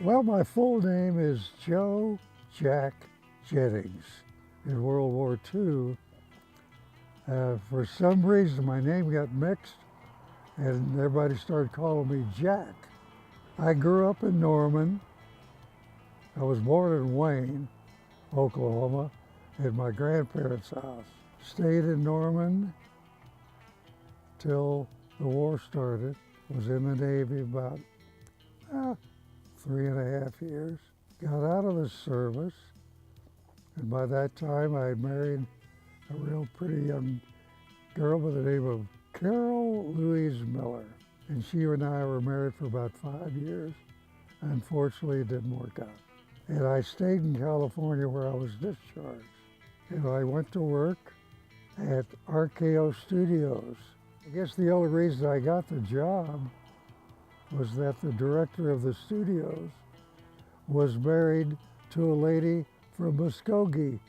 Well, my full name is Joe Jack Jennings. In World War II, for some reason my name got mixed and everybody started calling me Jack. I grew up in Norman. I was born in Wayne, Oklahoma, at my grandparents' house. Stayed in Norman till the war started. Was in the Navy about 3.5 years. Got out of the service, and by that time I had married a real pretty young girl by the name of Carol Louise Miller. And she and I were married for about 5 years. Unfortunately, it didn't work out. And I stayed in California where I was discharged. And I went to work at RKO Studios. I guess the only reason I got the job was that the director of the studios was married to a lady from Muskogee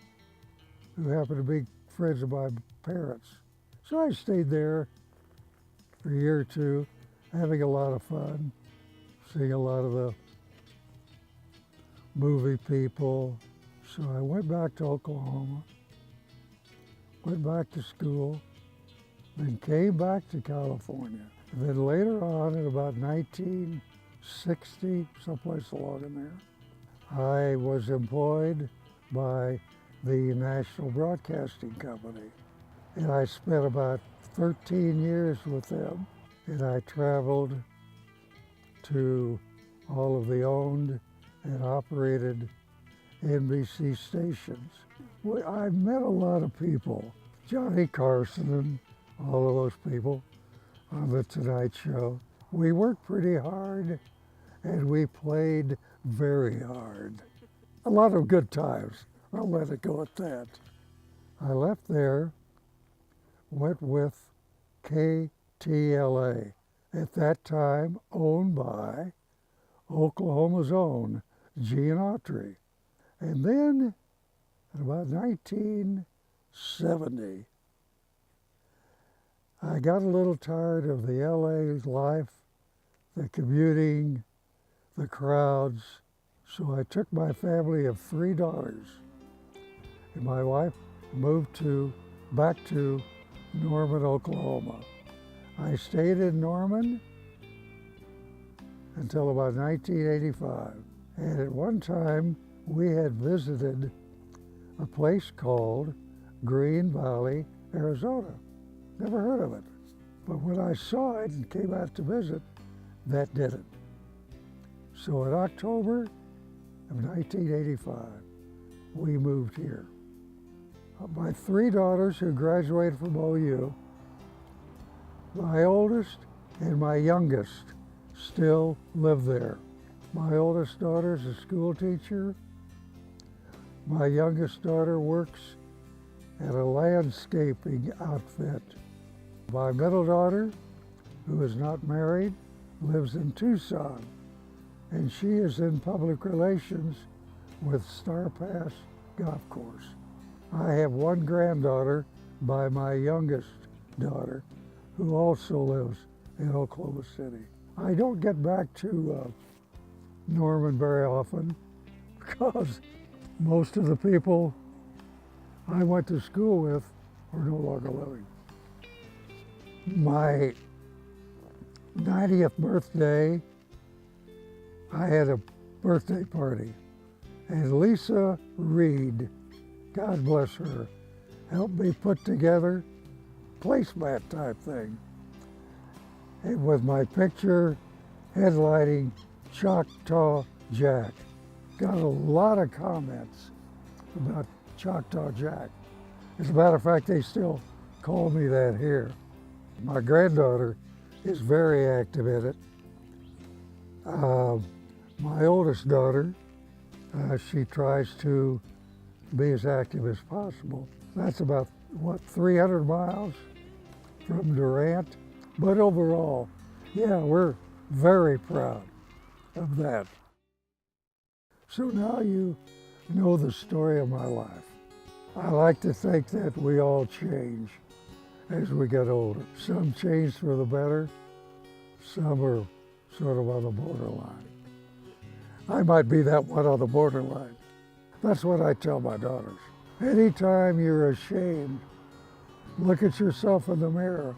who happened to be friends of my parents. So I stayed there for a year or two, having a lot of fun, seeing a lot of the movie people. So I went back to Oklahoma, went back to school, then came back to California. And then later on, in about 1960, someplace along in there, I was employed by the National Broadcasting Company. And I spent about 13 years with them. And I traveled to all of the owned and operated NBC stations. I met a lot of people, Johnny Carson and all of those people on The Tonight Show. We worked pretty hard and we played very hard. A lot of good times. I'll let it go at that. I left there, went with KTLA, at that time owned by Oklahoma's own Gene Autry. And then in about 1970, I got a little tired of the LA life, the commuting, the crowds, so I took my family of 3 daughters and my wife moved back to Norman, Oklahoma. I stayed in Norman until about 1985. And at one time, we had visited a place called Green Valley, Arizona. Never heard of it. But when I saw it and came out to visit, that did it. So in October of 1985, we moved here. My 3 daughters who graduated from OU, my oldest and my youngest still live there. My oldest daughter is a school teacher. My youngest daughter works at a landscaping outfit. My middle daughter, who is not married, lives in Tucson, and she is in public relations with Star Pass Golf Course. I have one granddaughter by my youngest daughter, who also lives in Oklahoma City. I don't get back to Norman very often because most of the people I went to school with are no longer living. My 90th birthday, I had a birthday party, and Lisa Reed, God bless her, helped me put together a placemat type thing. And with my picture headlining Choctaw Jack. Got a lot of comments about Choctaw Jack. As a matter of fact, they still call me that here. My granddaughter is very active in it. My oldest daughter, she tries to be as active as possible. That's about, 300 miles from Durant. But overall, yeah, we're very proud of that. So now you know the story of my life. I like to think that we all change as we get older. Some change for the better, some are sort of on the borderline. I might be that one on the borderline. That's what I tell my daughters. Anytime you're ashamed, look at yourself in the mirror.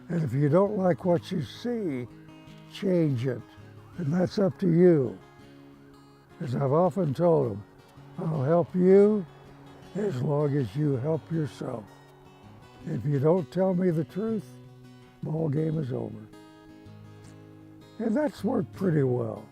And if you don't like what you see, change it. And that's up to you. As I've often told them, I'll help you as long as you help yourself. If you don't tell me the truth, ball game is over. And that's worked pretty well.